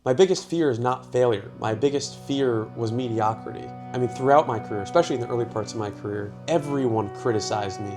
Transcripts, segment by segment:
My biggest fear is not failure. My biggest fear was mediocrity. I mean, throughout my career, especially in the early parts of my career, everyone criticized me.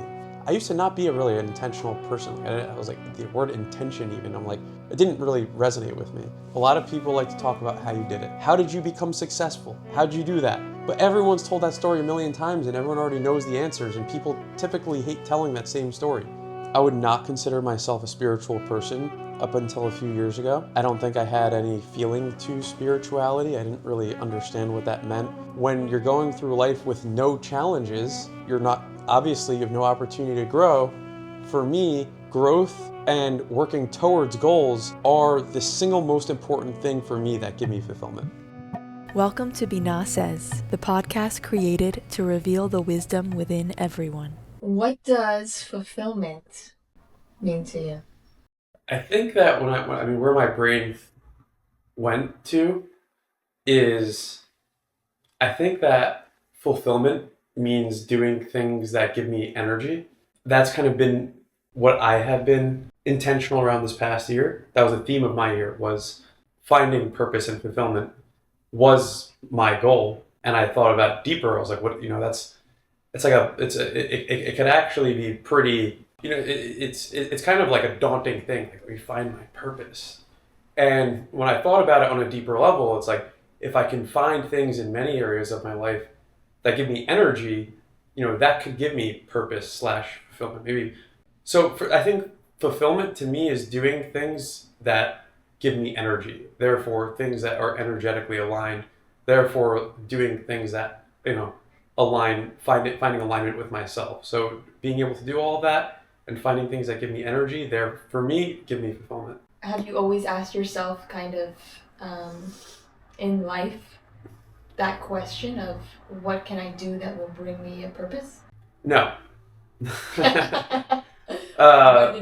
I used to not be a really intentional person. I was like, the word intention even, I'm like, it didn't really resonate with me. A lot of people like to talk about how you did it. How did you become successful? How did you do that? But everyone's told that story a million times and everyone already knows the answers, and people typically hate telling that same story. I would not consider myself a spiritual person up until a few years ago. I don't think I had any feeling to spirituality. I didn't really understand what that meant. When you're going through life with no challenges, you have no opportunity to grow. For me, growth and working towards goals are the single most important thing for me that give me fulfillment. Welcome to Binah Says, the podcast created to reveal the wisdom within everyone. What does fulfillment mean to you? I think that where my brain went to is, I think that fulfillment means doing things that give me energy. That's kind of been what I have been intentional around this past year. That was the theme of my year, was finding purpose and fulfillment was my goal. And I thought about it deeper. I was like, it could actually be pretty, it's kind of like a daunting thing. Like, we find my purpose. And when I thought about it on a deeper level, it's like, if I can find things in many areas of my life that give me energy, that could give me purpose / fulfillment. Maybe. So I think fulfillment to me is doing things that give me energy. Therefore, things that are energetically aligned. Therefore, doing things that, finding alignment with myself. So being able to do all of that and finding things that give me energy, for me, give me fulfillment. Have you always asked yourself kind of in life that question of what can I do that will bring me a purpose? No. When did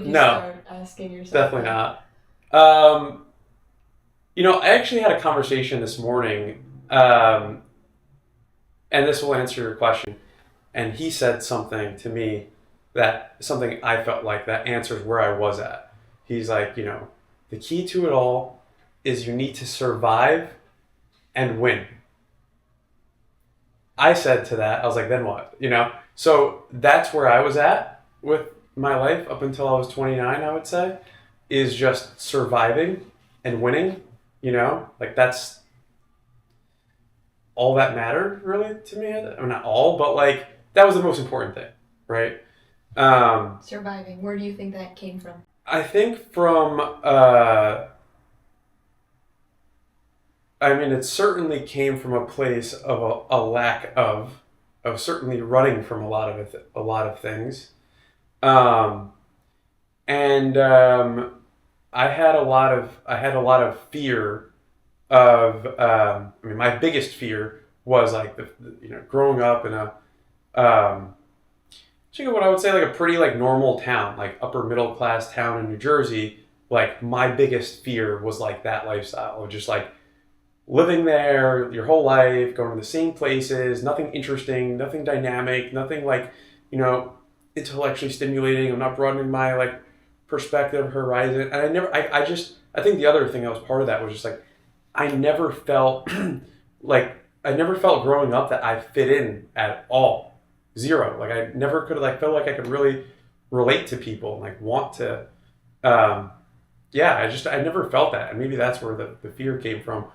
you start asking yourself? Definitely not. I actually had a conversation this morning, and this will answer your question. And he said something to me something I felt like that answers where I was at. He's like, the key to it all is you need to survive and win. I said to that, I was like, then what? So that's where I was at with my life up until I was 29, I would say, is just surviving and winning. That's all that mattered really to me. I mean, not all, but that was the most important thing, right? Surviving. Where do you think that came from? I think from, it certainly came from a place of a lack of certainly running from a lot of things. I had a lot of fear of, my biggest fear was growing up in what I would say a pretty normal town, upper middle class town in New Jersey. My biggest fear was that lifestyle of just living there your whole life, going to the same places, nothing interesting, nothing dynamic, nothing intellectually stimulating. I'm not broadening my perspective, horizon. And I think the other thing that was part of that was just I never felt growing up that I fit in at all. Zero. I never could felt like I could really relate to people and want to, I never felt that. And maybe that's where the fear came from.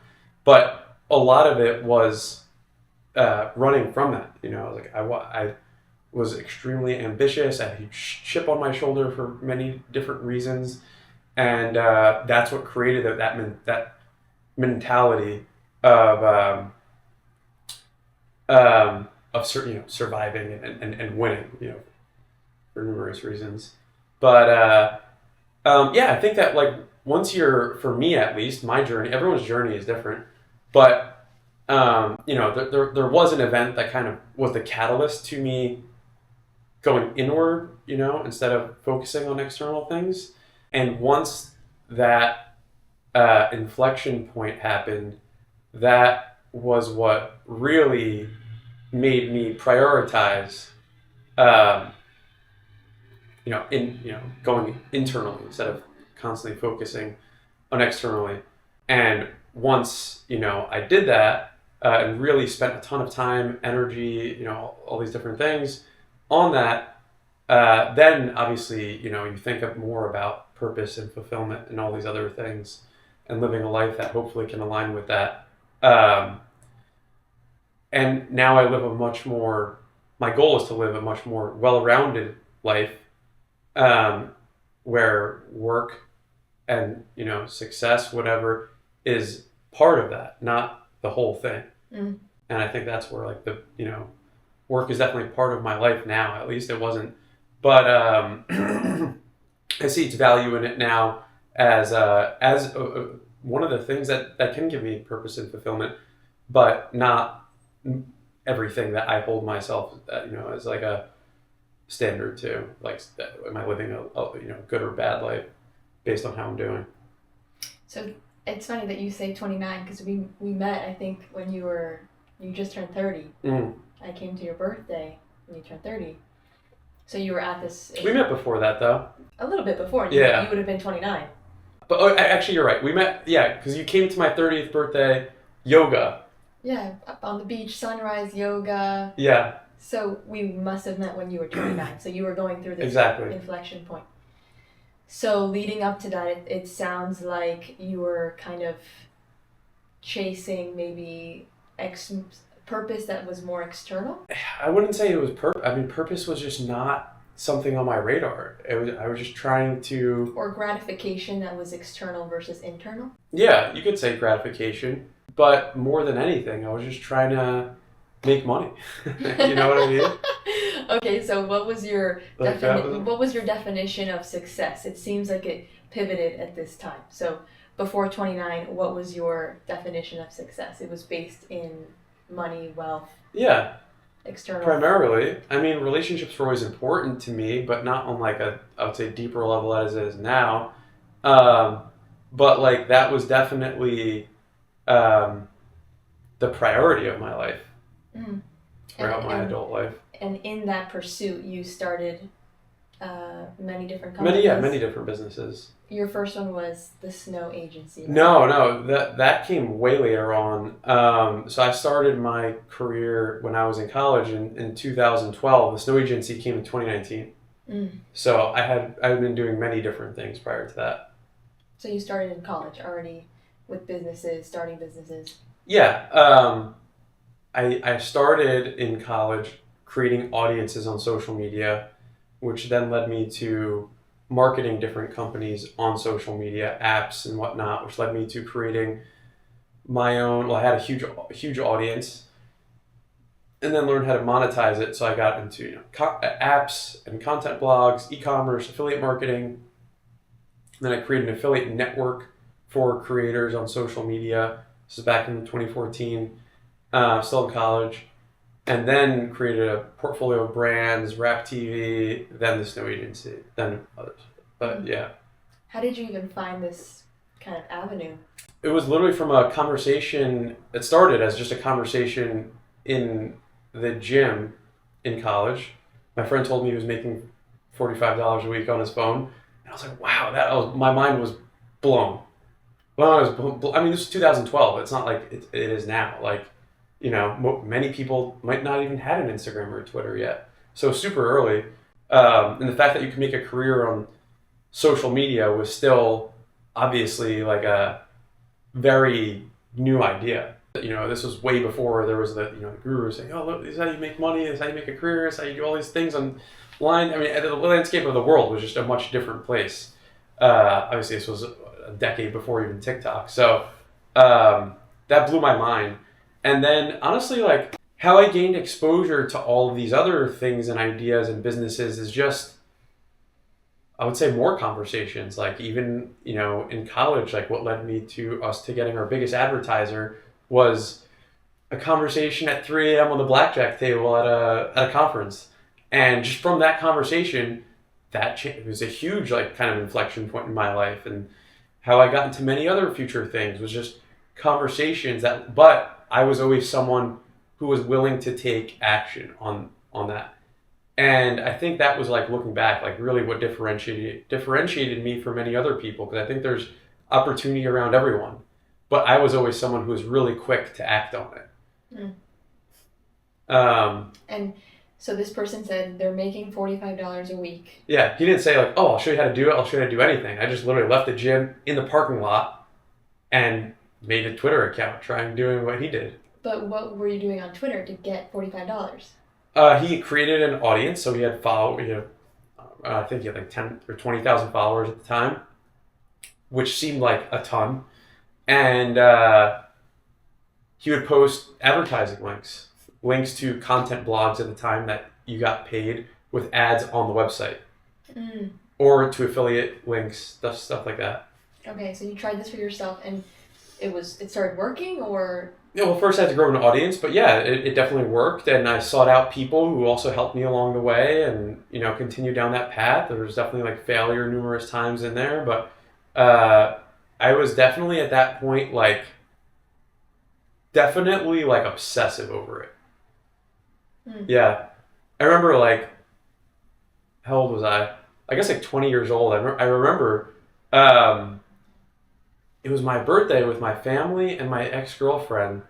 But a lot of it was running from that. I was extremely ambitious. I had a huge chip on my shoulder for many different reasons, and that's what created that mentality of surviving and winning, for numerous reasons. But I think that once for me at least, my journey, everyone's journey is different, but there was an event that kind of was the catalyst to me going inward, instead of focusing on external things. And once that inflection point happened, that was what really made me prioritize, going internally instead of constantly focusing on externally. And once, I did that and really spent a ton of time, energy, all these different things on that, then obviously, you think of more about purpose and fulfillment and all these other things and living a life that hopefully can align with that. And now I live my goal is to live a much more well-rounded life, where work and, success, whatever, is part of that, not the whole thing. And I think that's where like work is definitely part of my life now. At least it wasn't, but I see its value in it now as one of the things that can give me purpose and fulfillment, but not everything that I hold myself, as like a standard to. Like, am I living a good or bad life based on how I'm doing? So it's funny that you say 29 because we met, I think, when you just turned 30. I came to your birthday when you turned 30. So you were at this... We met before that, though. A little bit before. Yeah. You would have been 29. But actually, you're right. We met, because you came to my 30th birthday yoga. Yeah, up on the beach, sunrise yoga. Yeah. So we must have met when you were 29. So you were going through this inflection point. So leading up to that, it sounds like you were kind of chasing maybe purpose that was more external? I wouldn't say it was purpose was just not something on my radar. I was just trying to... Or gratification that was external versus internal? Yeah, you could say gratification. But more than anything, I was just trying to make money. You know what I mean? Okay, so what was your definition of success? It seems like it pivoted at this time. So before 29, what was your definition of success? It was based in money, wealth. Yeah. External. Primarily. I mean, relationships were always important to me, but not on like I would say deeper level as it is now. But like that was definitely the priority of my life throughout my adult life. And in that pursuit, you started many different companies. Many different businesses. Your first one was the snow agency. Right? No, that came way later on. So I started my career when I was in college in 2012. The snow agency came in 2019. So I've been doing many different things prior to that. So you started in college already with starting businesses. Yeah. I started in college creating audiences on social media, which then led me to marketing different companies on social media, apps and whatnot, which led me to creating my own. Well, I had a huge audience, and then learned how to monetize it. So I got into apps and content blogs, e-commerce, affiliate marketing. And then I created an affiliate network for creators on social media. This is back in 2014, still in college. And then created a portfolio of brands, Rap TV, then the snow agency, then others. But yeah. How did you even find this kind of avenue? It was literally from a conversation. It started as just a conversation in the gym in college. My friend told me he was making $45 a week on his phone. And I was like, wow, my mind was blown. I mean, this was 2012. It's not like it is now. Like, many people might not even had an Instagram or a Twitter yet. So super early. And the fact that you can make a career on social media was still obviously like a very new idea. This was way before there was the guru saying, oh, look, this is how you make money, this is how you make a career, this is how you do all these things online. I mean, the landscape of the world was just a much different place. Obviously, this was a decade before even TikTok. So that blew my mind. And then, honestly, like, how I gained exposure to all of these other things and ideas and businesses is just, I would say, more conversations. Like, even, in college, like, what led me to getting our biggest advertiser was a conversation at 3 a.m. on the blackjack table at a conference. And just from that conversation, it was a huge, like, kind of inflection point in my life. And how I got into many other future things was just conversations but I was always someone who was willing to take action on that. And I think that was, like, looking back, like, really what differentiated me from many other people, because I think there's opportunity around everyone. but I was always someone who was really quick to act on it. And so this person said they're making $45 a week. Yeah, he didn't say like, oh, I'll show you how to do it. I'll show you how to do anything. I just literally left the gym in the parking lot and made a Twitter account trying doing what he did. But what were you doing on Twitter to get $45? He created an audience, so he had I think he had like 10 or 20,000 followers at the time, which seemed like a ton. And he would post advertising links to content blogs at the time that you got paid with ads on the website, or to affiliate links, stuff like that. Okay, so you tried this for yourself, and it started working, or? Yeah, well, first I had to grow an audience, but yeah, it definitely worked, and I sought out people who also helped me along the way, and continued down that path. There was definitely like failure numerous times in there, but I was definitely at that point definitely obsessive over it. Yeah, I remember how old was I? I guess 20 years old. I remember. It was my birthday with my family and my ex-girlfriend,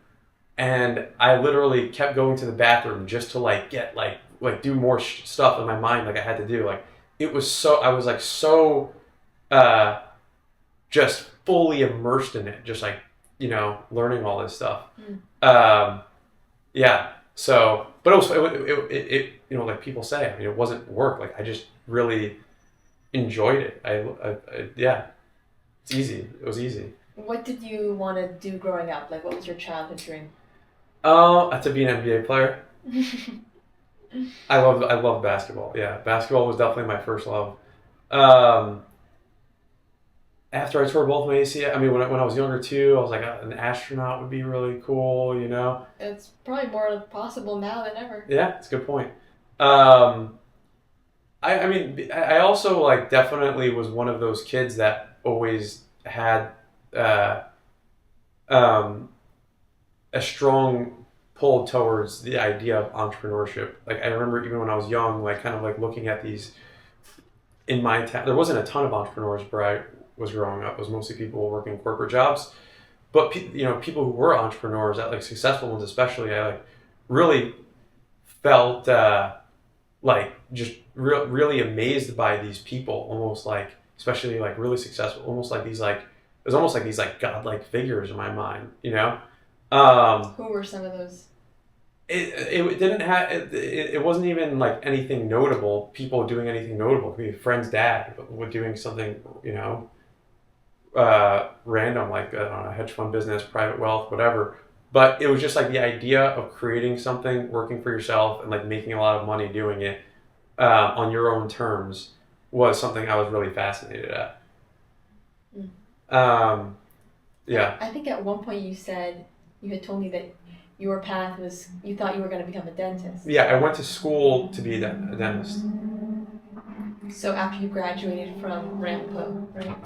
and I literally kept going to the bathroom just to get do more stuff in my mind I had to do. It was so, I was so just fully immersed in it, just learning all this stuff. Yeah. So, but it like people say, I mean, it wasn't work. I just really enjoyed it. Yeah. It's easy. It was easy. What did you want to do growing up? What was your childhood dream? To be an NBA player. I love basketball. Yeah, basketball was definitely my first love. After I tore both my ACL, I mean, when I was younger too, I was like, an astronaut would be really cool, It's probably more possible now than ever. Yeah, that's a good point. I mean, I also definitely was one of those kids that always had a strong pull towards the idea of entrepreneurship. I remember even when I was young, looking at these in my town. There wasn't a ton of entrepreneurs where I was growing up. It was mostly people working corporate jobs, but people who were entrepreneurs, that successful ones especially, I really felt just really amazed by these people, almost especially really successful, almost these it was almost these godlike figures in my mind, Who were some of those? It didn't have it wasn't even anything notable, people doing anything notable. It could be a friend's dad doing something random, I don't know, hedge fund business, private wealth, whatever. But it was just the idea of creating something, working for yourself, and making a lot of money doing it on your own terms was something I was really fascinated at. Yeah. I think at one point you had told me that your path was, you thought you were going to become a dentist. Yeah, I went to school to be a dentist. So after you graduated from Rampo, right?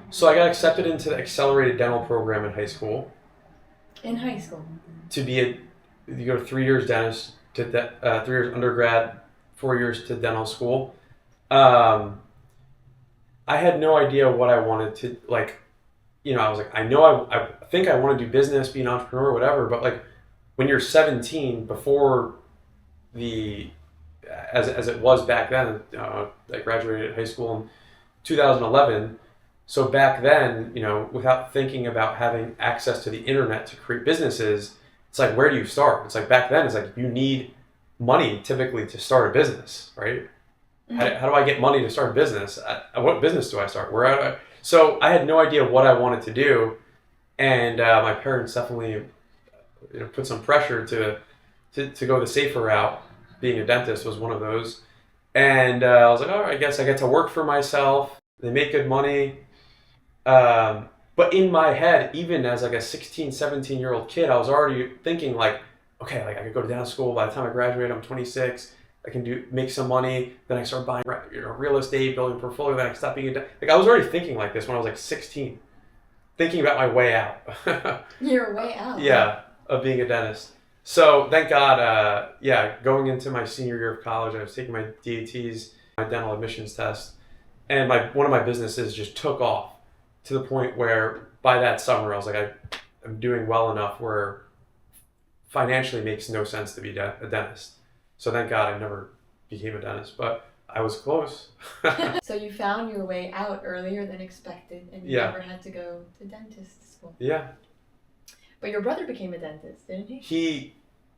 So I got accepted into the accelerated dental program in high school. In high school? You go to 3 years dentist, 3 years undergrad, 4 years to dental school. I had no idea what I wanted to, I was I think I want to do business, be an entrepreneur, whatever, but when you're 17, before as it was back then, I graduated high school in 2011. So back then, without thinking about having access to the internet to create businesses, it's where do you start? It's back then, it's you need money typically to start a business, right? Mm-hmm. How do I get money to start a business? What business do I start? So I had no idea what I wanted to do, and my parents definitely put some pressure to go the safer route. Being a dentist was one of those, and I was all right, I guess I get to work for myself. They make good money, but in my head, even as a 16, 17-year-old kid, I was already thinking okay, I could go to dental school. By the time I graduate, I'm 26. I can make some money. Then I start buying real estate, building a portfolio. Then I can stop being a dentist. I was already thinking this when I was 16, thinking about my way out. Your way out. Yeah, of being a dentist. So thank God, going into my senior year of college, I was taking my DATs, my dental admissions test, and one of my businesses just took off to the point where by that summer I was I I'm doing well enough where financially it makes no sense to be a dentist. So thank God I never became a dentist, but I was close. So you found your way out earlier than expected, and you never had to go to dentist school. Yeah. But your brother became a dentist, didn't he?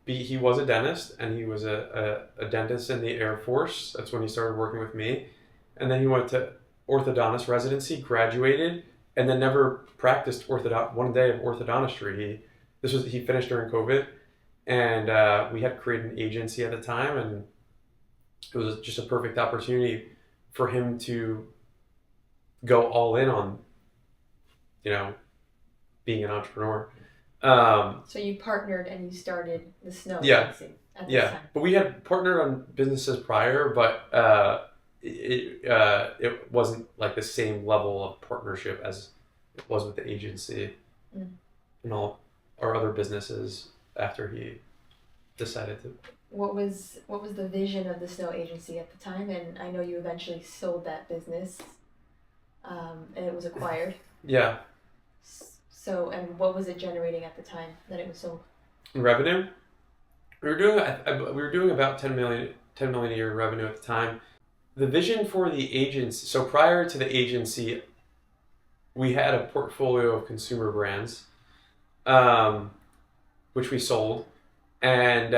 He was a dentist, and he was a dentist in the Air Force. That's when he started working with me. And then he went to orthodontist residency, graduated, and then never practiced one day of orthodontistry. He finished during COVID, and we had created an agency at the time, and it was just a perfect opportunity for him to go all in on, being an entrepreneur. So you partnered and you started the snow agency at this time. But we had partnered on businesses prior, but it wasn't like the same level of partnership as it was with the agency and all our other businesses after he decided to. What was the vision of the snow agency at the time? And I know you eventually sold that business, and it was acquired. Yeah. So, and what was it generating at the time that it was sold? Revenue? We were doing about 10 million a year in revenue at the time. The vision for the agency, so prior to the agency, we had a portfolio of consumer brands, which we sold. And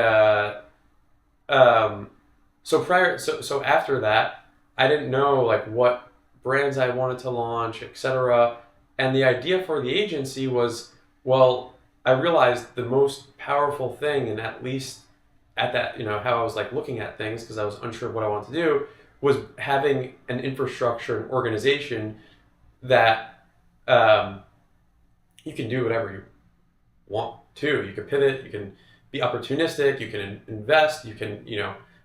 so after that, I didn't know like what brands I wanted to launch, etc. And the idea for the agency was, well, I realized the most powerful thing, and at least at that, how I was like looking at things, because I was unsure of what I wanted to do, was having an infrastructure and organization that you can do whatever you want to. You can pivot, you can be opportunistic, you can invest, you can,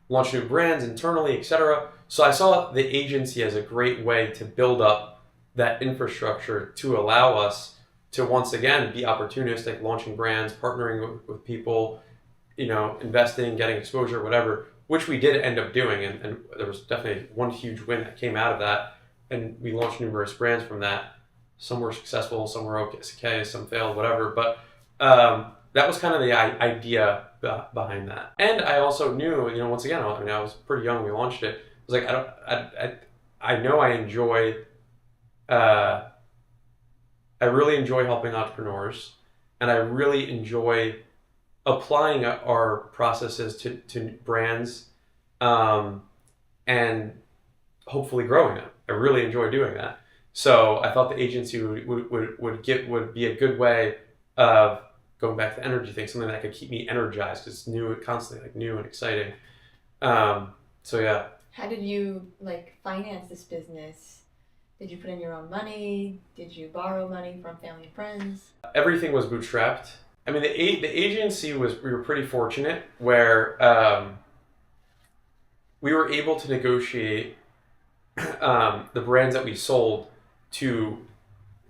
launch new brands internally, etc. So I saw the agency as a great way to build up that infrastructure to allow us to once again be opportunistic, launching brands, partnering with people, investing, getting exposure, whatever, which we did end up doing. And there was definitely one huge win that came out of that. And we launched numerous brands from that. Some were successful, some were okay, some failed, whatever. But that was kind of the idea behind that. And I also knew, once again, I was pretty young when we launched it. I was like, I know I enjoy, I really enjoy helping entrepreneurs, and I really enjoy applying our processes to brands, and hopefully growing them. I really enjoy doing that. So I thought the agency would be a good way of going back to the energy thing, something that could keep me energized, because it's new, constantly new and exciting. So yeah. How did you finance this business? Did you put in your own money? Did you borrow money from family and friends? Everything was bootstrapped. I mean, the agency we were pretty fortunate where we were able to negotiate the brands that we sold to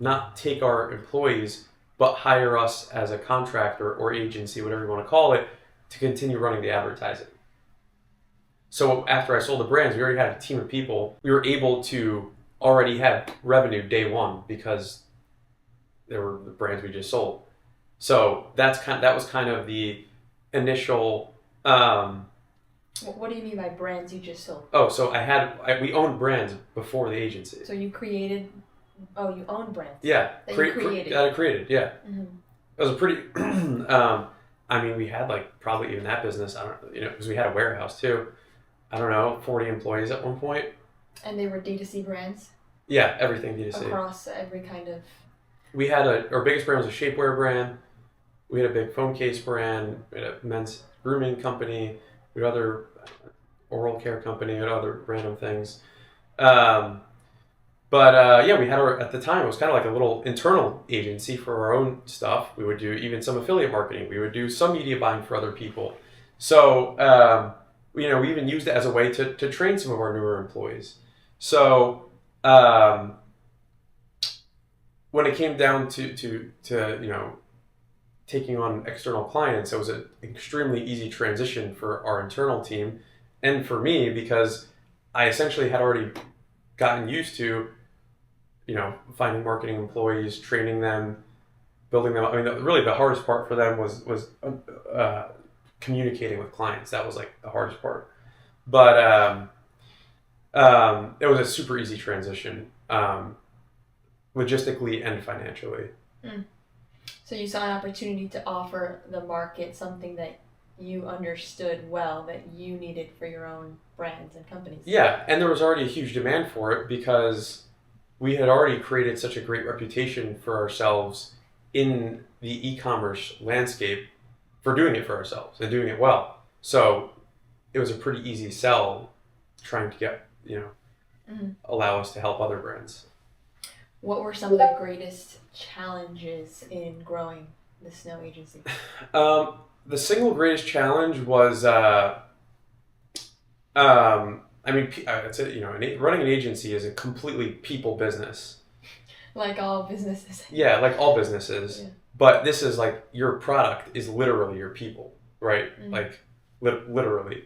not take our employees, but hire us as a contractor or agency, whatever you want to call it, to continue running the advertising. So after I sold the brands, we already had a team of people. We were able to already have revenue day one because they were the brands we just sold. So that was kind of the initial. What do you mean by brands you just sold? Oh, so we owned brands before the agency. So you created. Oh, you own brands. Yeah, you created. That I created. Yeah, mm-hmm. It was a pretty. I mean, we had probably even that business. I don't, because we had a warehouse too. I don't know, 40 employees at one point. And they were D2C brands? Yeah, everything D2C. Across every kind of... We had our biggest brand was a shapewear brand. We had a big phone case brand. We had a men's grooming company. We had other oral care company. We had other random things. But we had at the time, it was kind of like a little internal agency for our own stuff. We would do even some affiliate marketing. We would do some media buying for other people. So, we even used it as a way to train some of our newer employees. So when it came down to taking on external clients, it was an extremely easy transition for our internal team and for me, because I essentially had already gotten used to, finding marketing employees, training them, building them up. I mean, really the hardest part for them was communicating with clients. That was like the hardest part. But it was a super easy transition, logistically and financially. So you saw an opportunity to offer the market something that you understood well that you needed for your own brands and companies. Yeah, and there was already a huge demand for it because we had already created such a great reputation for ourselves in the e-commerce landscape for doing it for ourselves and doing it well. So it was a pretty easy sell trying to get, allow us to help other brands. What were some of the greatest challenges in growing the Snow agency? The single greatest challenge was, I'd say, running an agency is a completely people business. Like all businesses. Yeah, like all businesses. Yeah. But this is like your product is literally your people, right? Like literally.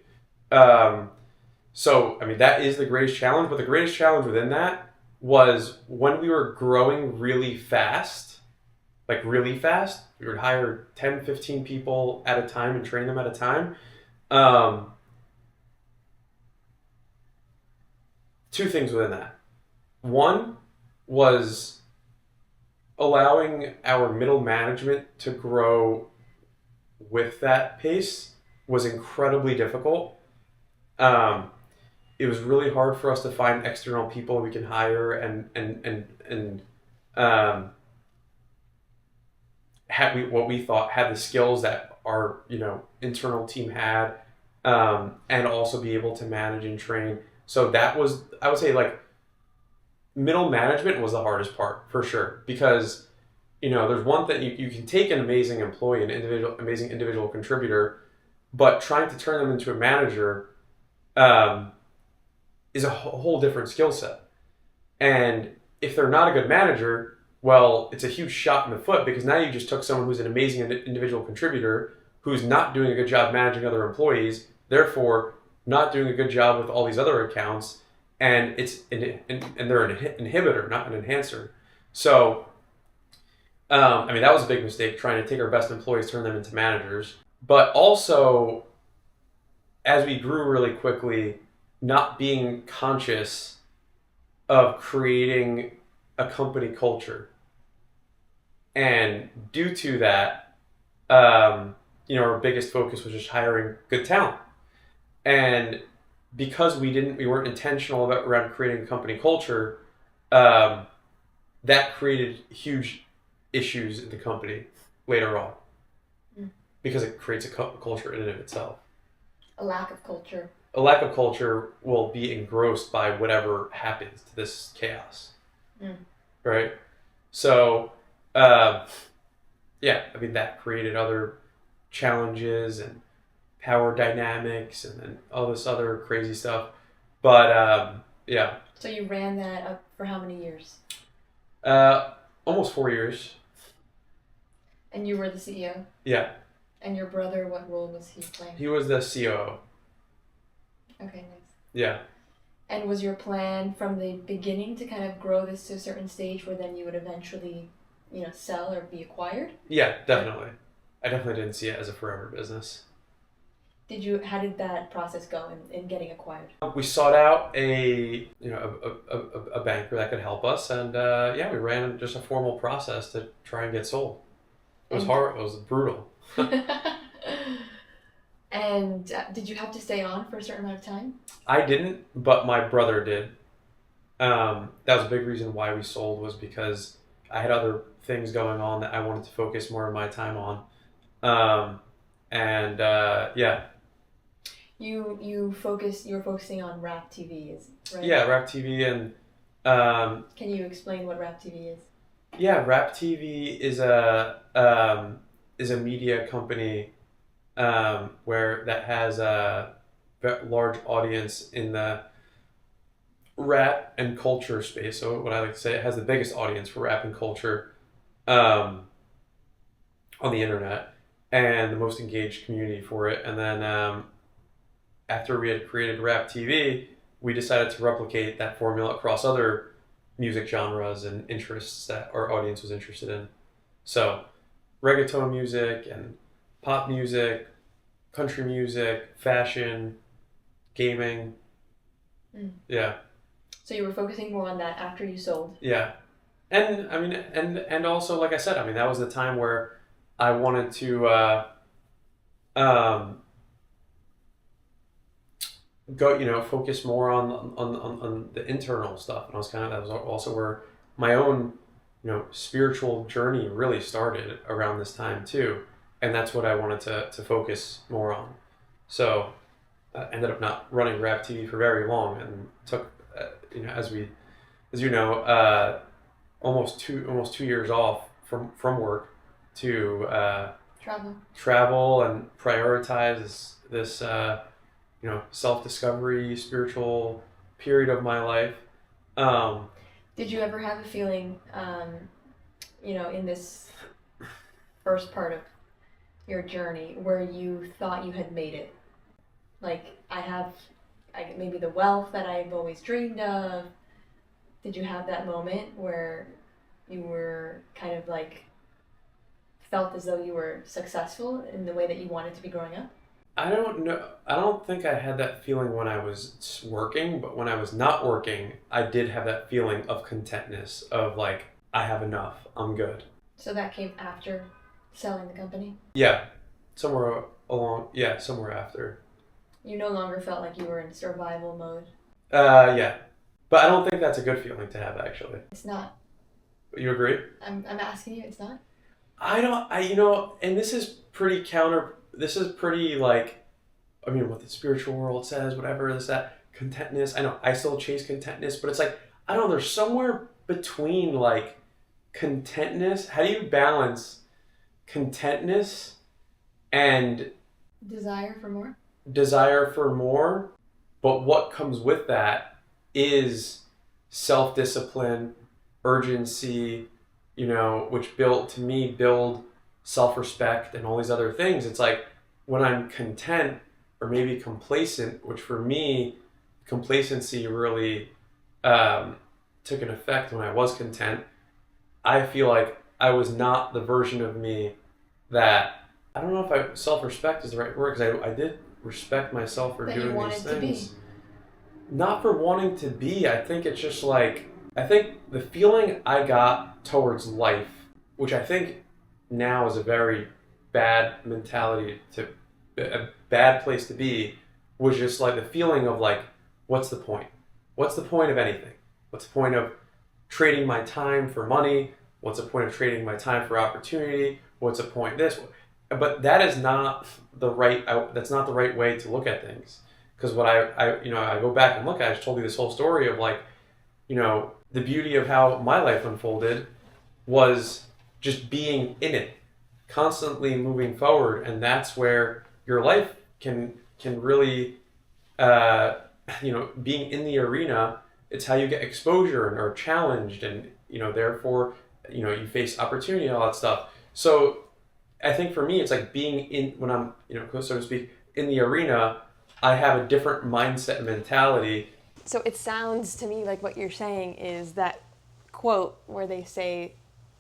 So, I mean, that is the greatest challenge. But the greatest challenge within that was when we were growing really fast, we would hire 10, 15 people at a time and train them at a time. Two things within that. One was allowing our middle management to grow with that pace was incredibly difficult. It was really hard for us to find external people we can hire and what we thought had the skills that our internal team had, and also be able to manage and train. So that was, I would say, like, middle management was the hardest part for sure, because there's one thing, you can take an amazing employee, amazing individual contributor, but trying to turn them into a manager is a whole different skill set. And if they're not a good manager, well, it's a huge shot in the foot, because now you just took someone who's an amazing individual contributor who's not doing a good job managing other employees, therefore not doing a good job with all these other accounts, and they're an inhibitor, not an enhancer. So, that was a big mistake, trying to take our best employees, turn them into managers. But also, as we grew really quickly, not being conscious of creating a company culture. And due to that, our biggest focus was just hiring good talent. And because we weren't intentional around creating a company culture, that created huge issues in the company later on, because it creates a culture in and of itself. A lack of culture. A lack of culture will be engrossed by whatever happens to this chaos, right? So, that created other challenges and power dynamics and then all this other crazy stuff. But, So you ran that up for how many years? Almost 4 years. And you were the CEO? Yeah. And your brother, what role was he playing? He was the COO. Okay, nice. Yeah. And was your plan from the beginning to kind of grow this to a certain stage where then you would eventually, sell or be acquired? Yeah, definitely. I definitely didn't see it as a forever business. How did that process go in getting acquired? We sought out a banker that could help us, and we ran just a formal process to try and get sold. It was hard. It was brutal. And did you have to stay on for a certain amount of time? I didn't, but my brother did. That was a big reason why we sold, was because I had other things going on that I wanted to focus more of my time on. You were focusing on Rap TV, right? Yeah, Rap TV, and can you explain what Rap TV is? Yeah, Rap TV is a media company that has a large audience in the rap and culture space. So what I like to say, it has the biggest audience for rap and culture on the internet, and the most engaged community for it. And then after we had created Rap TV, we decided to replicate that formula across other music genres and interests that our audience was interested in. So reggaeton music and pop music, country music, fashion, gaming. Yeah. So you were focusing more on that after you sold. Yeah. And I mean, and also, like I said, I mean, that was the time where I wanted to go, focus more on the internal stuff. And that was also where my own, spiritual journey really started around this time too. And that's what I wanted to focus more on. So I ended up not running Rap TV for very long, and took, as you know, almost 2 years off from work to travel and prioritize this self-discovery, spiritual period of my life. Did you ever have a feeling, in this first part of your journey where you thought you had made it? Like, I have maybe the wealth that I've always dreamed of. Did you have that moment where you were kind of like felt as though you were successful in the way that you wanted to be growing up? I don't know. I don't think I had that feeling when I was working, but when I was not working, I did have that feeling of contentness, of like, I have enough, I'm good. So that came after selling the company? Yeah, somewhere after. You no longer felt like you were in survival mode? Yeah. But I don't think that's a good feeling to have, actually. It's not. You agree? I'm asking you, it's not? And this is pretty like, I mean, what the spiritual world says, whatever, contentness. I know, I still chase contentness, but it's like, I don't know, there's somewhere between like contentness. How do you balance contentness and desire for more? But what comes with that is self-discipline, urgency, which build self-respect and all these other things. It's like, when I'm content or maybe complacent, which for me, complacency really took an effect when I was content. I feel like I was not the version of me that, I don't know if self-respect is the right word, because I did respect myself for doing these things. Not for wanting to be. I think it's just like, I think the feeling I got towards life, which I think now is a very bad mentality, a bad place to be, was just like the feeling of like, what's the point? What's the point of anything? What's the point of trading my time for money? What's the point of trading my time for opportunity? What's the point of this? But that is not that's not the right way to look at things. Because what I go back and look at, I just told you this whole story of like, the beauty of how my life unfolded was just being in it, constantly moving forward. And that's where your life can really, being in the arena, it's how you get exposure and are challenged, and, therefore, you face opportunity and all that stuff. So I think for me, it's like being in, when I'm, so to speak, in the arena, I have a different mindset and mentality. So it sounds to me like what you're saying is that quote where they say,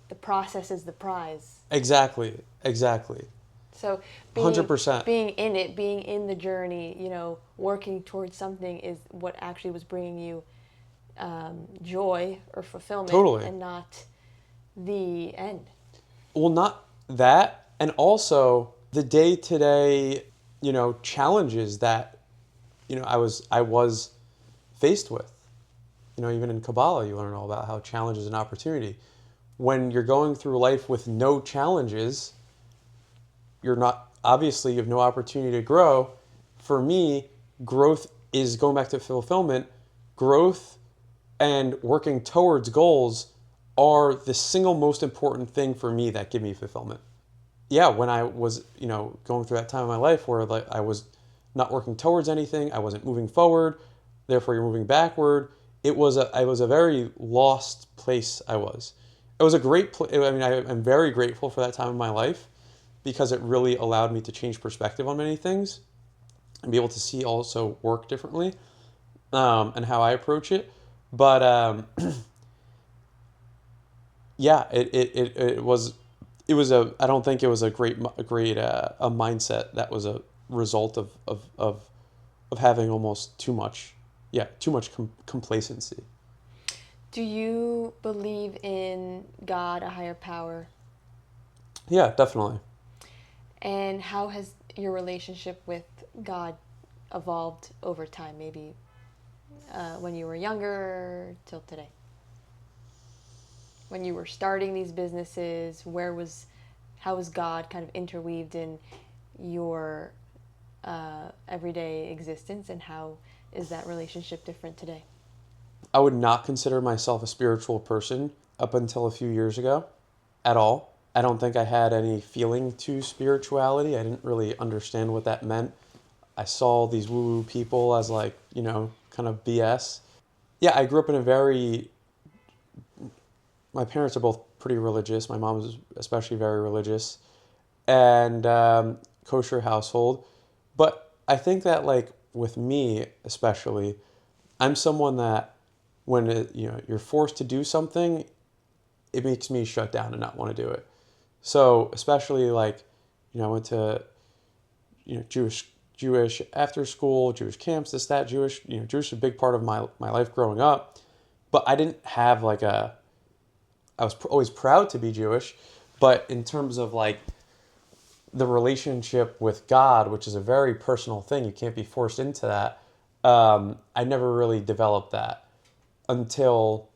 the process is the prize. Exactly. So 100%. Being in it, being in the journey, working towards something is what actually was bringing you joy or fulfillment. Totally. And not the end. Well, not that, and also the day-to-day, challenges that, I was faced with. Even in Kabbalah, you learn all about how challenge is an opportunity. When you're going through life with no challenges, you have no opportunity to grow. For me, growth is, going back to fulfillment, growth and working towards goals are the single most important thing for me that give me fulfillment. Yeah, when I was, going through that time of my life where like I was not working towards anything, I wasn't moving forward, therefore you're moving backward. I was a very lost place. It was a great place. I mean, I'm very grateful for that time of my life, because it really allowed me to change perspective on many things and be able to see also work differently, and how I approach it. But yeah, it was I don't think it was a great a mindset that was a result of having almost too much complacency. Do you believe in God, a higher power? Yeah, definitely. And how has your relationship with God evolved over time? Maybe when you were younger till today. When you were starting these businesses, how was God kind of interweaved in your everyday existence, and how is that relationship different today? I would not consider myself a spiritual person up until a few years ago at all. I don't think I had any feeling to spirituality. I didn't really understand what that meant. I saw these woo-woo people as like, kind of BS. Yeah, I grew up in my parents are both pretty religious. My mom is especially very religious, and kosher household. But I think that like with me especially, I'm someone that when you're forced to do something, it makes me shut down and not want to do it. So especially like, I went to Jewish after school, Jewish camps, this that Jewish is a big part of my life growing up. But I didn't have like I was always proud to be Jewish, but in terms of like the relationship with God, which is a very personal thing, you can't be forced into that. I never really developed that until,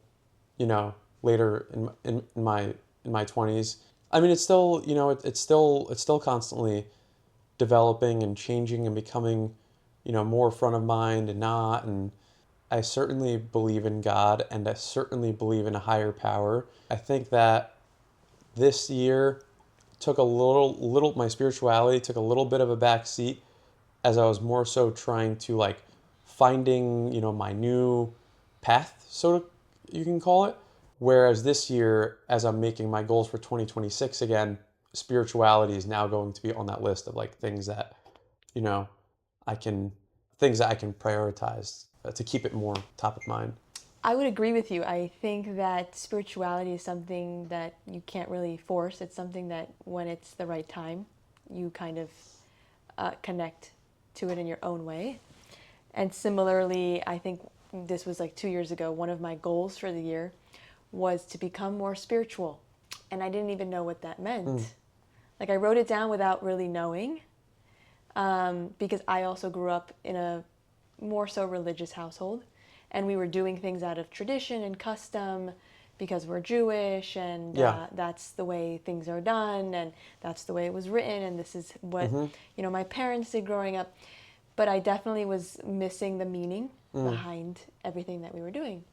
later in my 20s. I mean, it's still, it's still constantly developing and changing and becoming, more front of mind and not. And I certainly believe in God, and I certainly believe in a higher power. I think that this year took a little my spirituality took a little bit of a back seat as I was more so trying to like finding, my new path, so you can call it. Whereas this year, as I'm making my goals for 2026 again, spirituality is now going to be on that list of like you know, I can things that I can prioritize to keep it more top of mind. I would agree with you. I think that spirituality is something that you can't really force. It's something that when it's the right time, you kind of connect to it in your own way. And similarly, I think this was like 2 years ago, one of my goals for the year was to become more spiritual. And I didn't even know what that meant. Like I wrote it down without really knowing, because I also grew up in a more so religious household. And we were doing things out of tradition and custom because we're Jewish, and that's the way things are done, and that's the way it was written, and this is what my parents did growing up. But I definitely was missing the meaning behind everything that we were doing.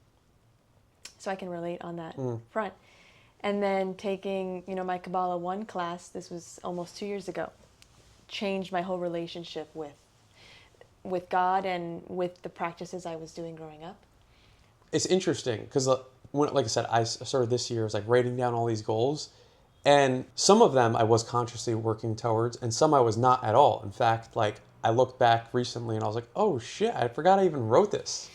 So I can relate on that front. And then taking, my Kabbalah 1 class, this was almost 2 years ago, changed my whole relationship with God and with the practices I was doing growing up. It's interesting because, like I said, I started this year, I was like writing down all these goals, and some of them I was consciously working towards, and some I was not at all. In fact, like I looked back recently and I was like, oh shit, I forgot I even wrote this.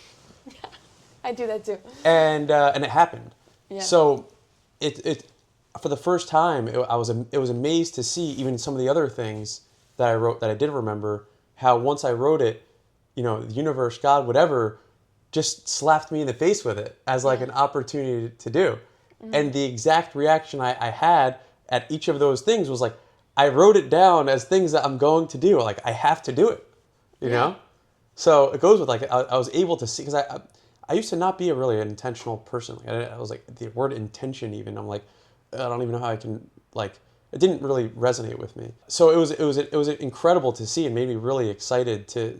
I do that too. And it happened. Yeah. So it for the first time, it was amazed to see even some of the other things that I wrote that I did remember, how once I wrote it, the universe, God, whatever, just slapped me in the face with it as like an opportunity to do. And the exact reaction I had at each of those things was like, I wrote it down as things that I'm going to do. Like I have to do it, you know? So it goes with like, I was able to see, because I used to not be a really intentional person. Like I was like, the word intention even, I'm like, I don't even know how I can, like, it didn't really resonate with me. So it was incredible to see, and made me really excited to,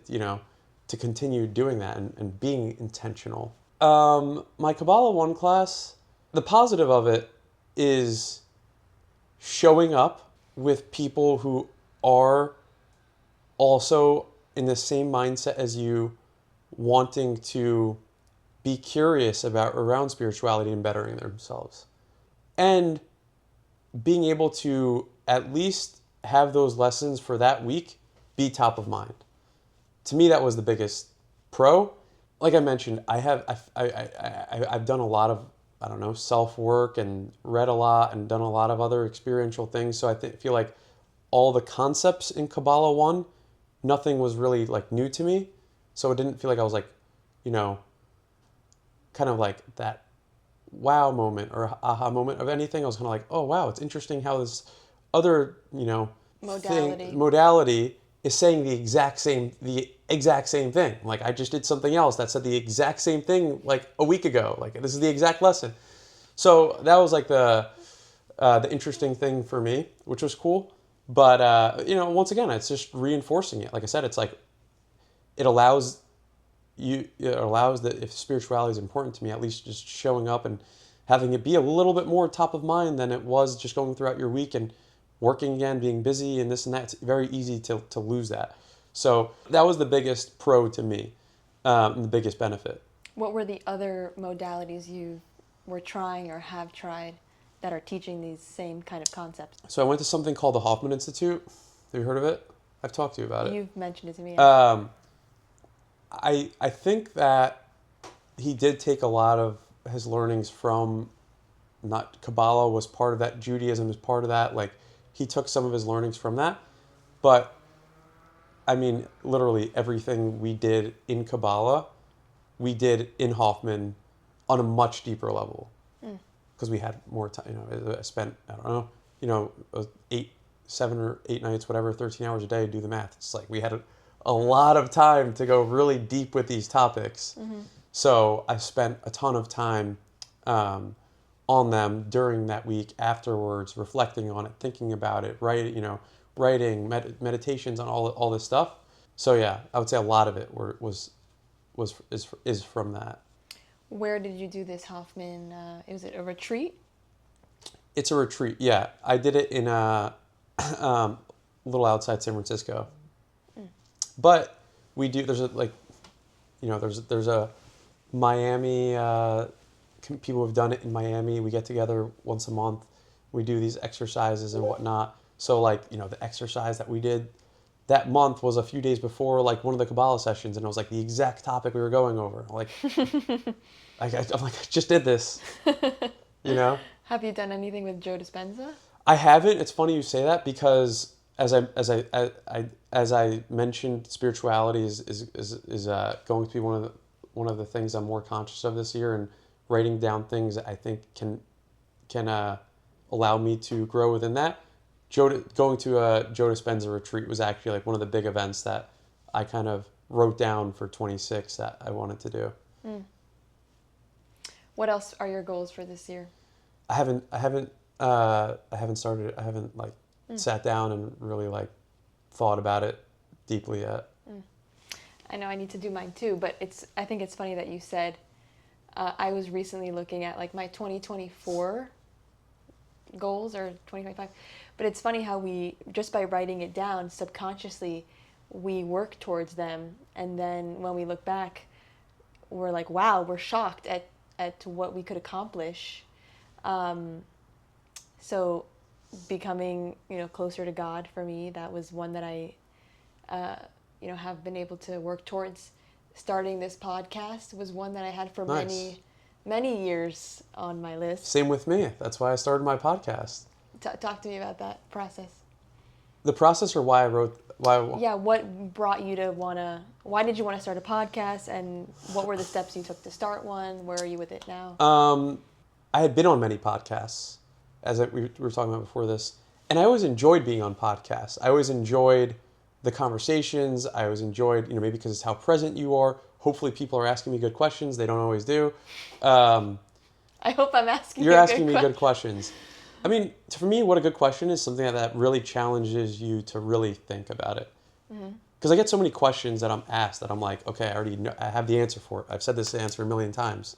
to continue doing that and being intentional. My Kabbalah 1 class, the positive of it is showing up with people who are also in the same mindset as you, wanting to be curious around spirituality and bettering themselves. And being able to at least have those lessons for that week be top of mind. To me, that was the biggest pro. Like I mentioned, I've done a lot of I don't know, self-work and read a lot and done a lot of other experiential things. So I feel like all the concepts in Kabbalah 1, nothing was really like new to me. So it didn't feel like I was like, you know, kind of like that wow moment or aha moment of anything. I was kind of like, oh wow, it's interesting how this other, you know, modality is saying the exact same thing. Like I just did something else that said the exact same thing like a week ago. Like this is the exact lesson. So that was like the interesting thing for me, which was cool. But you know, once again, it's just reinforcing it. Like I said, it's like it allows that if spirituality is important to me, at least just showing up and having it be a little bit more top of mind than it was just going throughout your week and working again, being busy and this and that. It's very easy to lose that. So that was the biggest pro to me, and the biggest benefit. What were the other modalities you were trying or have tried that are teaching these same kind of concepts? So I went to something called the Hoffman Institute. Have you heard of it? I've talked to you about it. You've mentioned it to me. I think that he did take a lot of his learnings from, not Kabbalah was part of that, Judaism was part of that. Like he took some of his learnings from that, but I mean, literally everything we did in Kabbalah, we did in Hoffman on a much deeper level because we had more time. You know, I spent, I don't know, you know, 7 or 8 nights, whatever, 13 hours a day. Do the math. It's like we had a lot of time to go really deep with these topics. Mm-hmm. So I spent a ton of time on them during that week afterwards, reflecting on it, thinking about it, writing, meditations on all this stuff. So yeah, I would say a lot of it is from that. Where did you do this Hoffman? Was it a retreat? It's a retreat. Yeah, I did it in a little outside San Francisco. But we do. There's a Miami. People have done it in Miami. We get together once a month. We do these exercises and whatnot. So like, you know, the exercise that we did that month was a few days before like one of the Kabbalah sessions, and it was like the exact topic we were going over. Like, I'm like, I just did this. You know. Have you done anything with Joe Dispenza? I haven't. It's funny you say that because as I mentioned, spirituality is going to be one of the things I'm more conscious of this year, and writing down things that I think can allow me to grow within that. Going to a Joe Dispenza retreat was actually like one of the big events that I kind of wrote down for 26 that I wanted to do. Mm. What else are your goals for this year? I haven't started. I haven't like sat down and really like thought about it deeply yet. I know I need to do mine too, but I think it's funny that you said I was recently looking at like my 2024 goals or 2025, but it's funny how we, just by writing it down subconsciously, we work towards them, and then when we look back, we're like, wow, we're shocked at what we could accomplish. So becoming, closer to God for me, that was one that I, have been able to work towards. Starting this podcast was one that I had for many years on my list. Same with me. That's why I started my podcast. Talk to me about that process. The process, or why I wrote... Yeah, what brought you to why did you want to start a podcast, and what were the steps you took to start one? Where are you with it now? I had been on many podcasts, as we were talking about before this, and I always enjoyed being on podcasts. I always enjoyed the conversations. I always enjoyed, maybe because it's how present you are. Hopefully people are asking me good questions. They don't always do. I hope I'm asking you You're asking me good questions. I mean, for me, what a good question is something that really challenges you to really think about it. Because I get so many questions that I'm asked that I'm like, okay, I already know, I have the answer for it. I've said this answer a million times.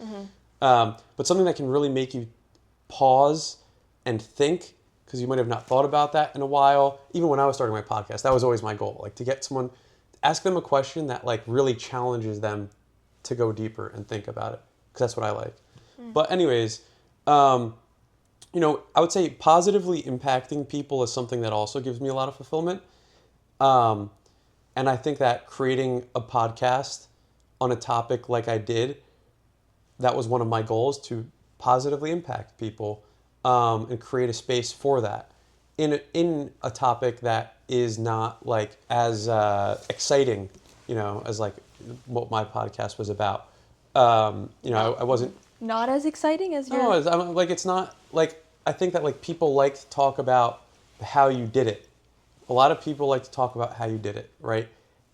But something that can really make you pause and think, because you might have not thought about that in a while. Even when I was starting my podcast, that was always my goal, like to get someone, ask them a question that like really challenges them to go deeper and think about it, because that's what I like. But anyways, I would say positively impacting people is something that also gives me a lot of fulfillment. And I think that creating a podcast on a topic like I did, that was one of my goals, to positively impact people, and create a space for that in a topic that is not like as exciting, as like what my podcast was about. I wasn't Not as exciting as your... no, I'm, like it's not like I think that like people like to talk about how you did it. A lot of people like to talk about how you did it, right?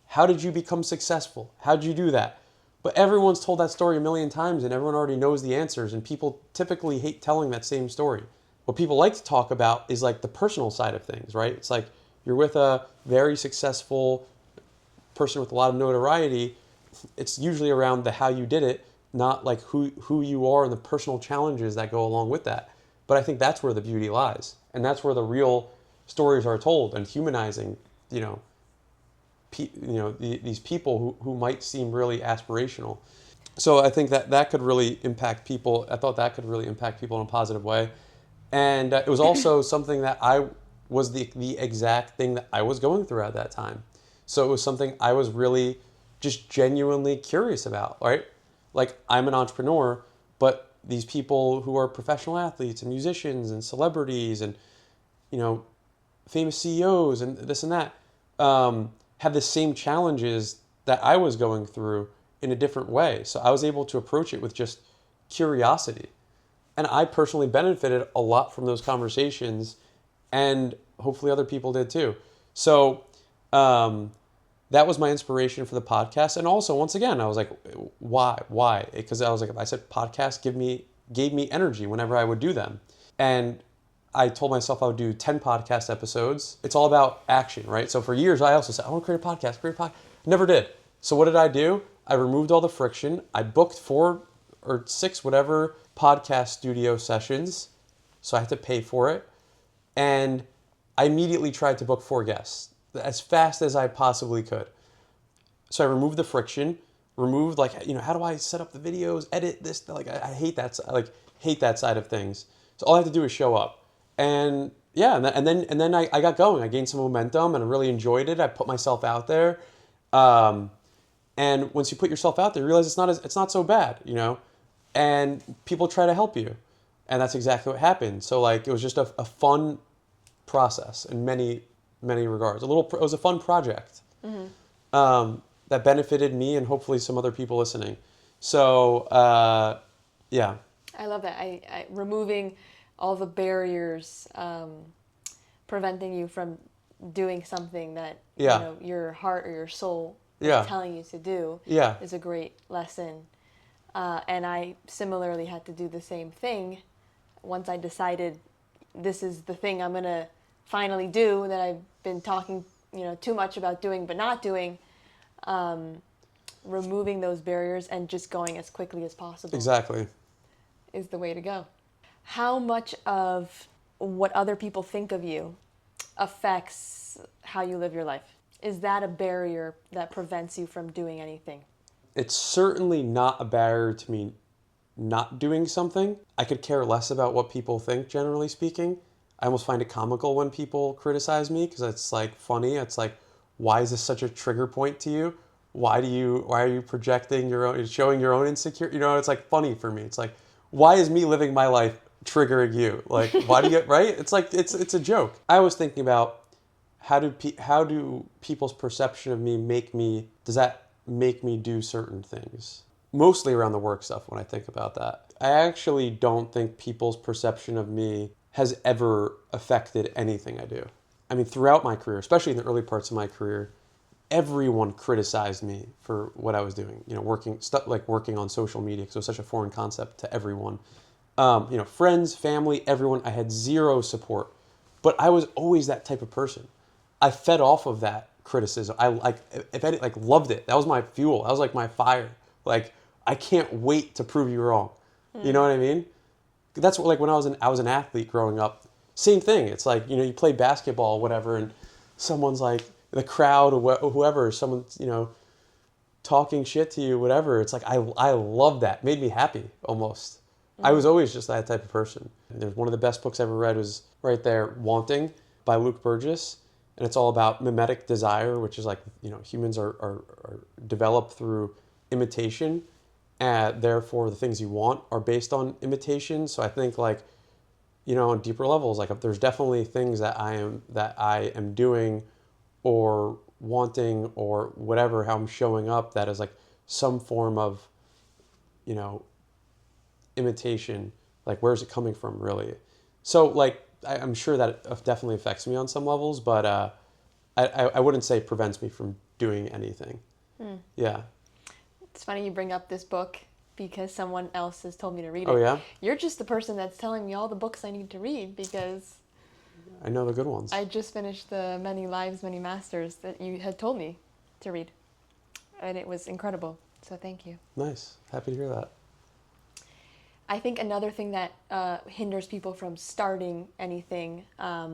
How did you become successful? How did you do that? But everyone's told that story a million times and everyone already knows the answers, and people typically hate telling that same story. What people like to talk about is like the personal side of things, right? It's like you're with a very successful person with a lot of notoriety. It's usually around the how you did it, not like who you are and the personal challenges that go along with that. But I think that's where the beauty lies. And that's where the real stories are told, and humanizing, these people who might seem really aspirational. So I think that could really impact people. I thought that could really impact people in a positive way. And it was also something that I was the exact thing that I was going through at that time. So it was something I was really just genuinely curious about, right? Like, I'm an entrepreneur, but these people who are professional athletes and musicians and celebrities and, famous CEOs and this and that, have the same challenges that I was going through in a different way. So I was able to approach it with just curiosity. And I personally benefited a lot from those conversations, and hopefully other people did too. So that was my inspiration for the podcast. And also, once again, I was like, why? Because I was like, I said podcasts gave me energy whenever I would do them. And I told myself I would do 10 podcast episodes. It's all about action, right? So for years, I also said, I want to create a podcast. Never did. So what did I do? I removed all the friction. I booked 4 or 6, whatever, podcast studio sessions. So I had to pay for it. And I immediately tried to book 4 guests as fast as I possibly could. So I removed the friction, how do I set up the videos, edit this? Like, I hate that, hate that side of things. So all I have to do is show up. And yeah, and then I got going. I gained some momentum and I really enjoyed it. I put myself out there. And once you put yourself out there, you realize it's not so bad, and people try to help you. And that's exactly what happened. So like, it was just a fun process in many, many regards. It was a fun project, that benefited me and hopefully some other people listening. So, yeah. I love that. I removing all the barriers, preventing you from doing something that your heart or your soul is telling you to do is a great lesson. And I similarly had to do the same thing once I decided this is the thing I'm going to finally do that I've been talking too much about doing but not doing. Removing those barriers and just going as quickly as possible. Exactly. Is the way to go. How much of what other people think of you affects how you live your life? Is that a barrier that prevents you from doing anything? It's certainly not a barrier to me not doing something. I could care less about what people think, generally speaking. I almost find it comical when people criticize me because it's like funny. It's like, why is this such a trigger point to you? Why are you projecting showing your own insecurity? It's like funny for me. It's like, why is me living my life triggering you? Like, why do you get, right? It's like, it's a joke. I was thinking about how do people's perception of me does that make me do certain things? Mostly around the work stuff when I think about that. I actually don't think people's perception of me has ever affected anything I do. I mean, throughout my career, especially in the early parts of my career, everyone criticized me for what I was doing. Working on social media, because it was such a foreign concept to everyone. Friends, family, everyone. I had zero support, but I was always that type of person. I fed off of that criticism. I loved it. That was my fuel. That was like my fire. Like, I can't wait to prove you wrong. You know what I mean? That's what, like, when I was an athlete growing up. Same thing. It's like, you play basketball, whatever, and someone's like, the crowd or whoever, someone's, talking shit to you, whatever. It's like, I love that. It made me happy, almost. I was always just that type of person. There's one of the best books I ever read was right there, Wanting by Luke Burgess. And it's all about mimetic desire, which is like, humans are developed through imitation. And therefore, the things you want are based on imitation. So I think like, on deeper levels, like there's definitely things that I am doing or wanting or whatever, how I'm showing up, that is like some form of, imitation. Like, where's it coming from, really? So like, I'm sure that it definitely affects me on some levels, but I wouldn't say it prevents me from doing anything. Yeah. It's funny you bring up this book because someone else has told me to read it. Oh, yeah? You're just the person that's telling me all the books I need to read because I know the good ones. I just finished the Many Lives, Many Masters that you had told me to read. And it was incredible. So thank you. Nice. Happy to hear that. I think another thing that hinders people from starting anything a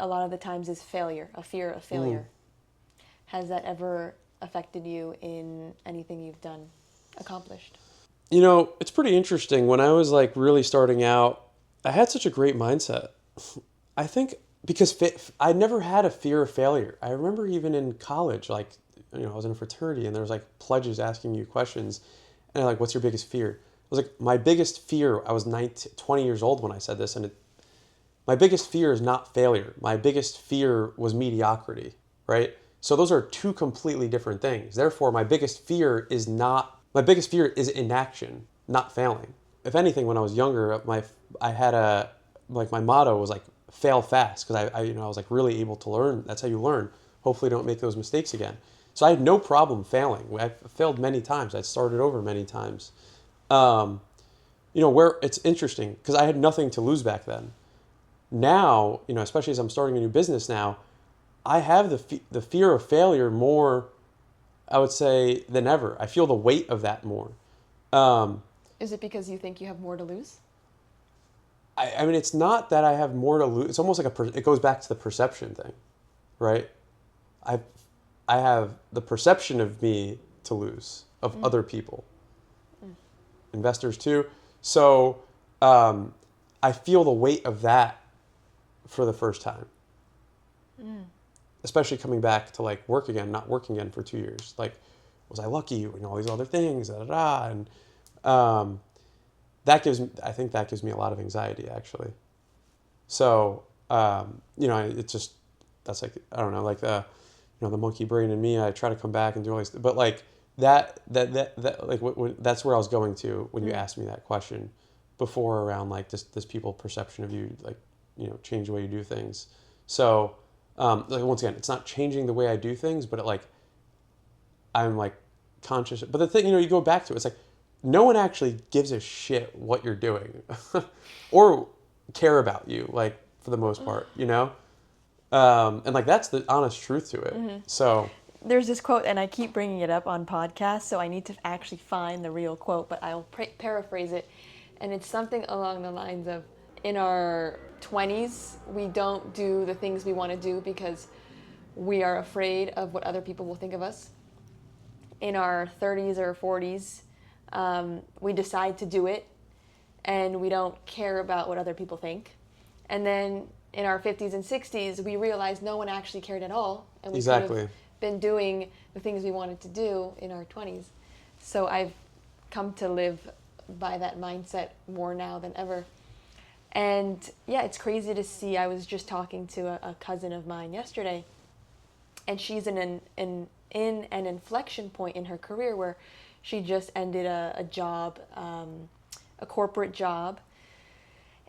lot of the times is failure, a fear of failure. Has that ever affected you in anything you've done, accomplished? It's pretty interesting. When I was like really starting out, I had such a great mindset. I think because I never had a fear of failure. I remember even in college, like, I was in a fraternity and there was like pledges asking you questions. And they're like, what's your biggest fear? I was like, my biggest fear, I was 20 years old when I said this. And my biggest fear is not failure. My biggest fear was mediocrity, right? So those are two completely different things. Therefore, my biggest fear is inaction, not failing. If anything, when I was younger, my motto was like fail fast, because I was like really able to learn. That's how you learn. Hopefully don't make those mistakes again. So I had no problem failing. I failed many times. I started over many times. Where it's interesting, because I had nothing to lose back then. Now, especially as I'm starting a new business now, I have the fear of failure more, I would say, than ever. I feel the weight of that more. Is it because you think you have more to lose? I mean, it's not that I have more to lose. It's almost like it goes back to the perception thing, right? I have the perception of me to lose, of other people, investors too. So I feel the weight of that for the first time. Especially coming back to like work again, not working again for 2 years. Like, was I lucky? All these other things, and I think that gives me a lot of anxiety, actually. So it's just, that's like, I don't know, like the monkey brain in me. I try to come back and do all these, but like that like that's where I was going to when you asked me that question before, around like this people perception of you, like change the way you do things. So. Like, once again, it's not changing the way I do things, but I'm like conscious. But the thing, you go back to it, it's like no one actually gives a shit what you're doing or care about you, like, for the most part, and like that's the honest truth to it. So there's this quote, and I keep bringing it up on podcasts, so I need to actually find the real quote, but I'll paraphrase it, and it's something along the lines of, in our 20s, we don't do the things we want to do because we are afraid of what other people will think of us. In our 30s or 40s, we decide to do it, and we don't care about what other people think. And then in our 50s and 60s, we realize no one actually cared at all, and we could have been doing the things we wanted to do in our 20s. So I've come to live by that mindset more now than ever. And yeah, it's crazy to see. I was just talking to a cousin of mine yesterday, and she's in an inflection point in her career where she just ended a job, a corporate job,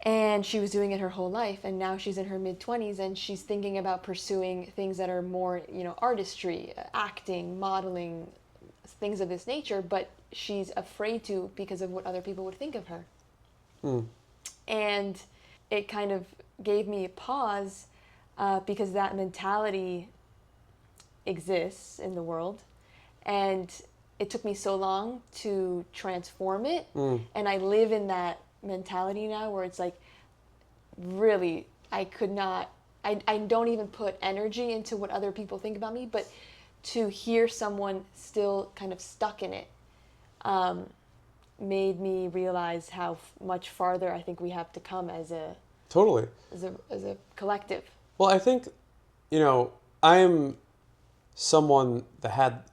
and she was doing it her whole life, and now she's in her mid-20s, and she's thinking about pursuing things that are more, artistry, acting, modeling, things of this nature, but she's afraid to because of what other people would think of her. And it kind of gave me a pause because that mentality exists in the world. And it took me so long to transform it. And I live in that mentality now where it's like, really, I don't even put energy into what other people think about me, but to hear someone still kind of stuck in it made me realize how much farther I think we have to come as a collective. Well, I think, I'm someone that had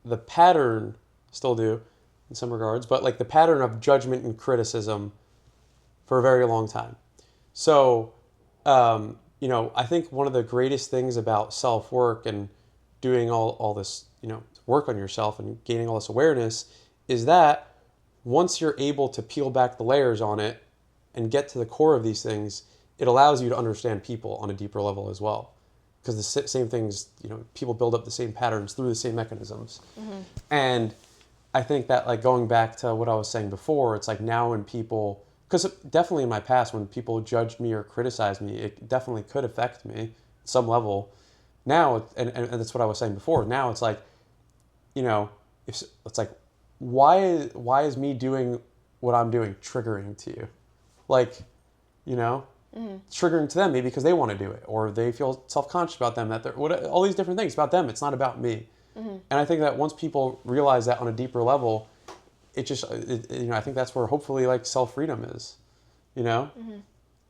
the pattern, still do, in some regards, but like the pattern of judgment and criticism for a very long time. So, I think one of the greatest things about self-work and doing all this, work on yourself and gaining all this awareness is that once you're able to peel back the layers on it and get to the core of these things, it allows you to understand people on a deeper level as well. Because the same things, people build up the same patterns through the same mechanisms. Mm-hmm. And I think that, like, going back to what I was saying before, it's like now when people, because definitely in my past, when people judged me or criticized me, it definitely could affect me at some level. Now, and that's what I was saying before, now it's like, it's like, why is me doing what I'm doing triggering to you? Like, mm-hmm. triggering to them maybe because they want to do it, or they feel self-conscious about them, that they're all these different things about them. It's not about me. Mm-hmm. And I think that once people realize that on a deeper level, I think that's where hopefully like self-freedom is, mm-hmm.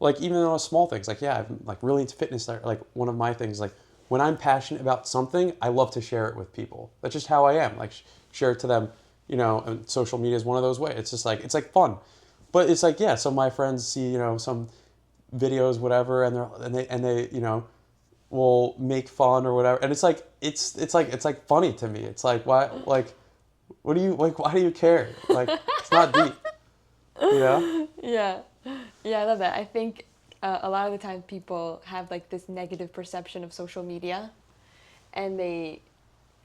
like even though small things, like, yeah, I'm like really into fitness. Like one of my things, like when I'm passionate about something, I love to share it with people. That's just how I am. Like share it to them, and social media is one of those ways. It's just like, it's like fun, but it's like, yeah, so my friends see, some videos, whatever, and they will make fun or whatever, and it's like funny to me. It's like, why, like, what do you like, why do you care? Like, it's not deep. Yeah, I love that. I think a lot of the time people have like this negative perception of social media, and they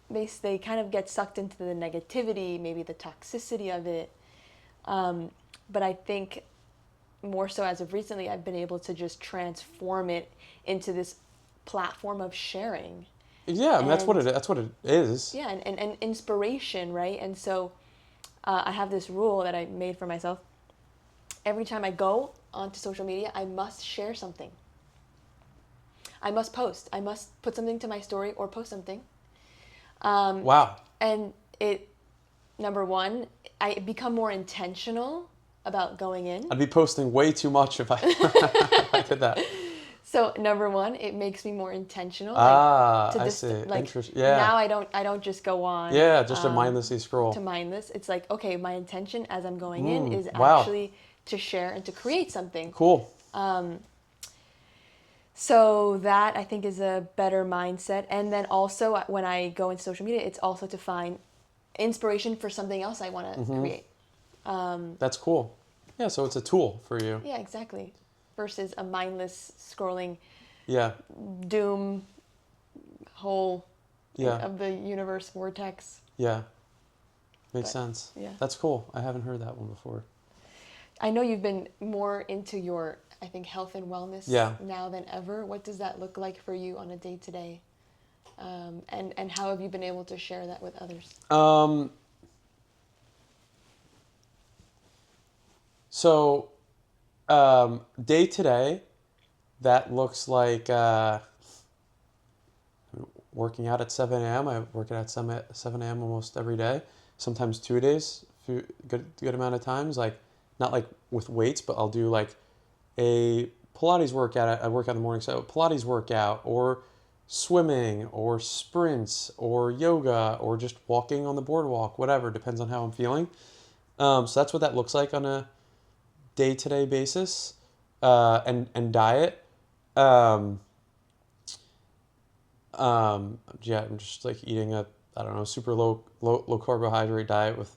kind of get sucked into the negativity, maybe the toxicity of it, but I think more so as of recently, I've been able to just transform it into this platform of sharing. Yeah, I mean, that's what it is. Yeah, and inspiration, right? And so I have this rule that I made for myself. Every time I go onto social media, I must share something. I must post. I must put something to my story or post something. Wow. And number one, I become more intentional about going in. I'd be posting way too much if I did that. So number one, it makes me more intentional. I see. Interesting. Yeah. Now I don't just go on. Yeah, just to mindlessly scroll. To mindless, it's like, okay, my intention as I'm going in is actually to share and to create something. Cool. So that I think is a better mindset. And then also when I go into social media, it's also to find inspiration for something else I want to mm-hmm. create. That's cool. Yeah, so it's a tool for you. Yeah, exactly. Versus a mindless scrolling, doom hole of the universe vortex. Yeah, makes sense. Yeah, that's cool. I haven't heard that one before. I know you've been more into your, I think, health and wellness now than ever. What does that look like for you on a day-to-day? And how have you been able to share that with others? So, day to day, that looks like working out at 7 a.m. I work out at 7 a.m. almost every day, sometimes 2 days, good amount of times. Like, not like with weights, but I'll do like a Pilates workout. I work out in the morning, so Pilates workout, or swimming, or sprints, or yoga, or just walking on the boardwalk, whatever, depends on how I'm feeling. So that's what that looks like on a day-to-day basis, and diet. I'm just like eating a super low carbohydrate diet with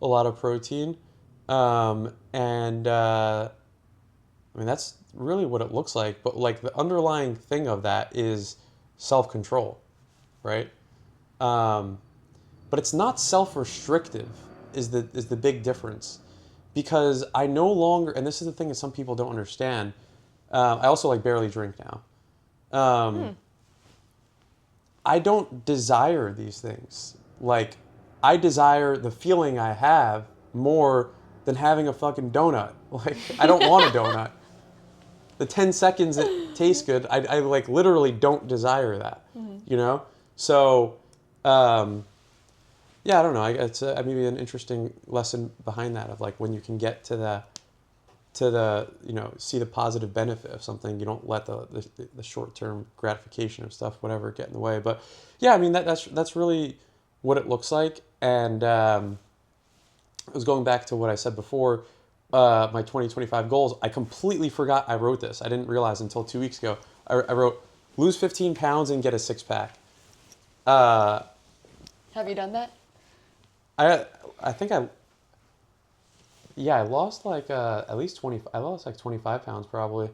a lot of protein, and I mean, that's really what it looks like. But like the underlying thing of that is self-control, right? But it's not self-restrictive is the big difference. Because I no longer, and this is the thing that some people don't understand, I also like barely drink now. I don't desire these things. Like, I desire the feeling I have more than having a fucking donut. Like, I don't want a donut. The 10 seconds it tastes good, I like literally don't desire that, So, yeah, I don't know. It's maybe an interesting lesson behind that of like when you can get to the see the positive benefit of something, you don't let the short-term gratification of stuff, whatever, get in the way. But yeah, I mean that's really what it looks like. And I was going back to what I said before, my 2025 goals. I completely forgot I wrote this. I didn't realize until 2 weeks ago. I wrote, lose 15 pounds and get a six-pack. Have you done that? I think I lost like at least 20. I lost like 25 pounds probably,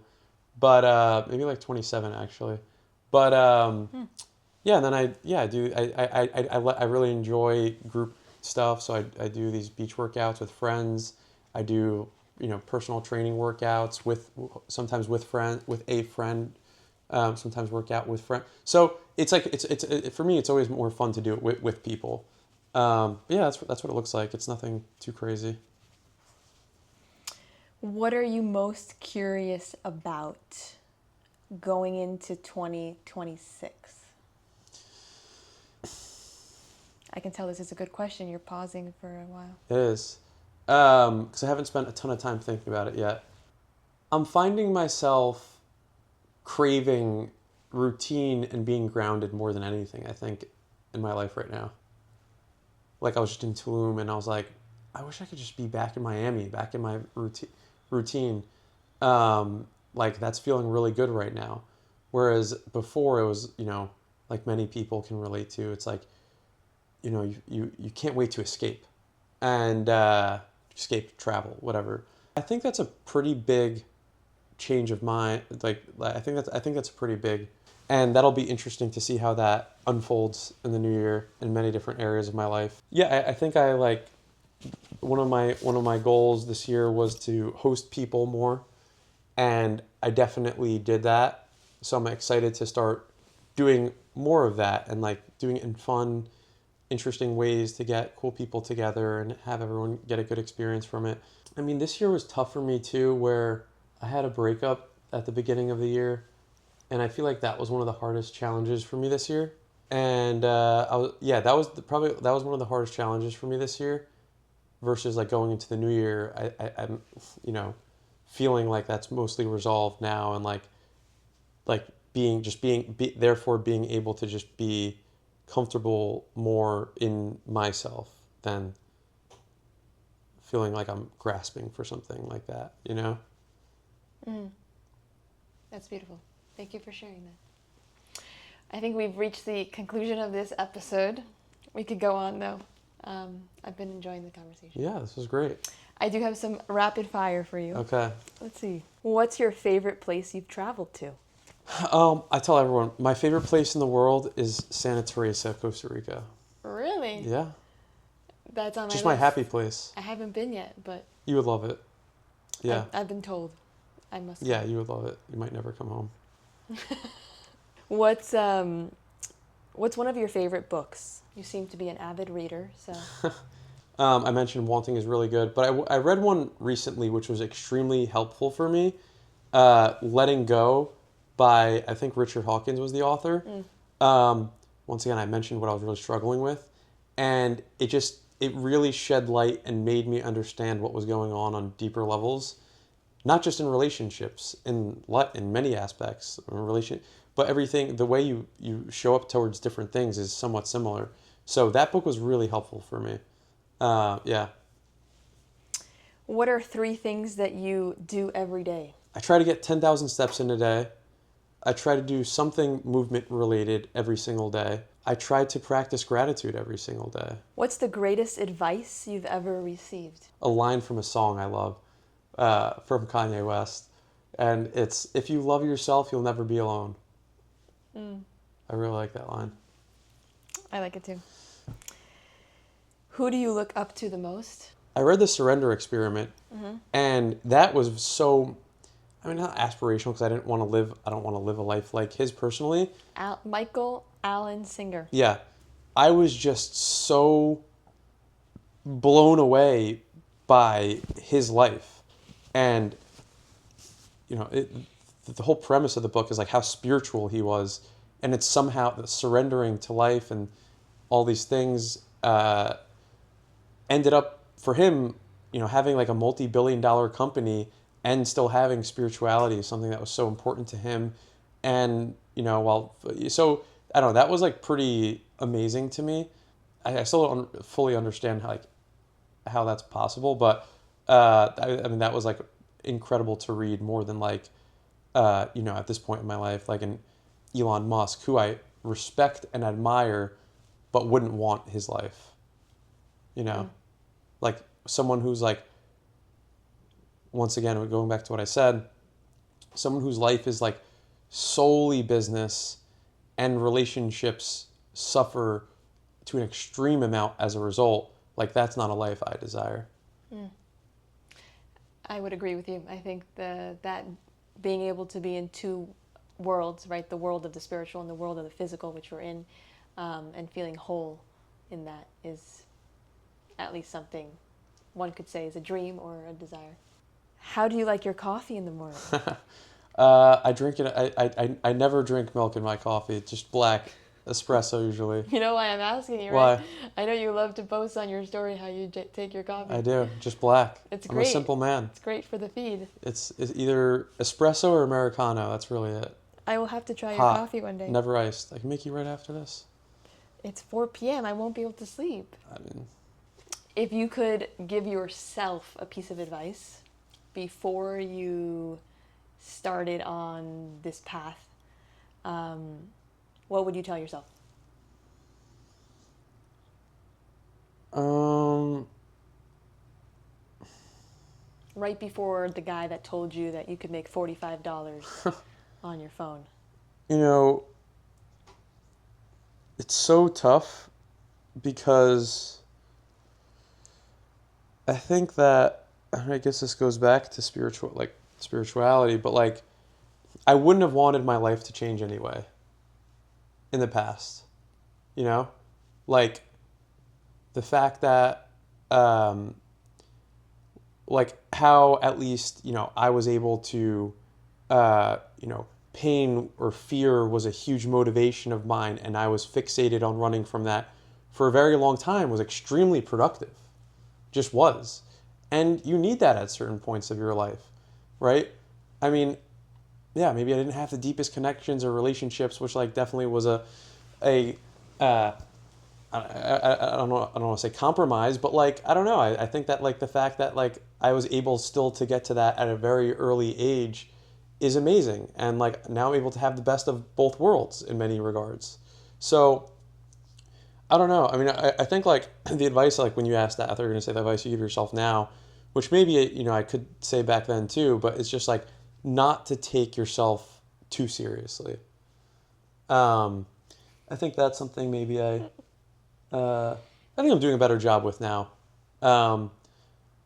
but maybe like 27 actually. But yeah, and then I do. I really enjoy group stuff, so I do these beach workouts with friends. I do personal training workouts sometimes with a friend. Sometimes work out with friends. So it's like for me, it's always more fun to do it with people. Yeah, that's what it looks like. It's nothing too crazy. What are you most curious about going into 2026? I can tell this is a good question. You're pausing for a while. It is. Because I haven't spent a ton of time thinking about it yet. I'm finding myself craving routine and being grounded more than anything, I think, in my life right now. Like I was just in Tulum and I was like, I wish I could just be back in Miami, back in my routine. Like that's feeling really good right now. Whereas before it was, like many people can relate to, it's like, you can't wait to escape and escape, travel, whatever. I think that's a pretty big change of mind. I think that's pretty big, and that'll be interesting to see how that unfolds in the new year in many different areas of my life. Yeah, I think I like one of my goals this year was to host people more, and I definitely did that. So I'm excited to start doing more of that and like doing it in fun, interesting ways to get cool people together and have everyone get a good experience from it. I mean, this year was tough for me too, where I had a breakup at the beginning of the year, and I feel like that was one of the hardest challenges for me this year. And that was one of the hardest challenges for me this year, versus like going into the new year. I'm feeling like that's mostly resolved now, and like therefore being able to just be comfortable more in myself than feeling like I'm grasping for something like that, That's beautiful. Thank you for sharing that. I think we've reached the conclusion of this episode. We could go on though. I've been enjoying the conversation. Yeah, this was great. I do have some rapid fire for you. Okay. Let's see. What's your favorite place you've traveled to? I tell everyone, my favorite place in the world is Santa Teresa, Costa Rica. Really? Yeah. That's on my Just list. my happy place. I haven't been yet, but... You would love it. Yeah. I've been told. I must. Yeah, you would love it. You might never come home. What's one of your favorite books? You seem to be an avid reader, so... I mentioned Wanting is really good, but I read one recently which was extremely helpful for me. Letting Go by, I think Richard Hawkins was the author. Once again, I mentioned what I was really struggling with, and it really shed light and made me understand what was going on deeper levels, not just in relationships, in many aspects of but everything. The way you show up towards different things is somewhat similar. So that book was really helpful for me. Yeah. What are 3 things that you do every day? I try to get 10,000 steps in a day. I try to do something movement related every single day. I try to practice gratitude every single day. What's the greatest advice you've ever received? A line from a song I love, from Kanye West. And it's, if you love yourself, you'll never be alone. I really like that line. I like it too. Who do you look up to the most? I read The Surrender Experiment, and that was so, not aspirational, because I don't want to live a life like his personally. Michael Allen Singer. Yeah. I was just so blown away by his life. And, the whole premise of the book is like how spiritual he was. And it's somehow surrendering to life and all these things ended up for him, having like a multi-billion-dollar company and still having spirituality, something that was so important to him. And, so I don't know, that was like pretty amazing to me. I still don't fully understand how that's possible, but I mean that was like incredible to read more than like at this point in my life, like an Elon Musk, who I respect and admire, but wouldn't want his life. Like someone who's like, once again, going back to what I said, someone whose life is like solely business and relationships suffer to an extreme amount as a result, like that's not a life I desire. I would agree with you. I think that being able to be in two worlds, right? The world of the spiritual and the world of the physical, which we're in, and feeling whole in that is at least something one could say is a dream or a desire. How do you like your coffee in the morning? I drink it. I never drink milk in my coffee. Just black espresso usually. You know why I'm asking you, Why? right? I know you love to post on your story how you take your coffee. I do. Just black. It's I'm great. a simple man. It's great for the feed. It's either espresso or Americano. That's really it. I will have to try Hot. your coffee one day. Never iced. I can make you right after this. It's 4 p.m. I won't be able to sleep. I mean, if you could give yourself a piece of advice before you started on this path, what would you tell yourself? Right before the guy that told you that you could make $45 on your phone. It's so tough because I think that, I guess this goes back to spirituality, but like I wouldn't have wanted my life to change anyway in the past. Like the fact that like how at least, I was able to pain or fear was a huge motivation of mine, and I was fixated on running from that for a very long time, was extremely productive. Just was. And you need that at certain points of your life, right? I mean, yeah, maybe I didn't have the deepest connections or relationships, which like definitely was I don't want to say compromise, but like, I don't know. I think that like the fact that like I was able still to get to that at a very early age is amazing. And like now I'm able to have the best of both worlds in many regards. So I don't know. I mean, I think like the advice, like when you asked that, I thought you were going to say the advice you give yourself now, which maybe, I could say back then too, but it's just like not to take yourself too seriously. I think that's something maybe I think I'm doing a better job with now.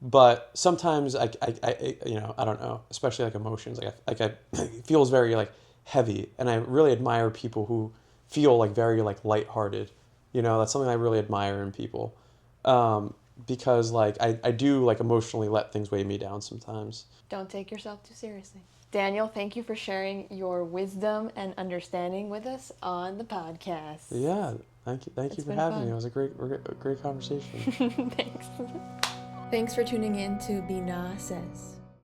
But sometimes I don't know, especially like emotions, it feels very like heavy, and I really admire people who feel like very like lighthearted. That's something I really admire in people. Because like I do like emotionally let things weigh me down sometimes. Don't take yourself too seriously. Daniel, thank you for sharing your wisdom and understanding with us on the podcast. Yeah, thank you for having me. It was a great conversation. Thanks. Thanks for tuning in to Binah Says.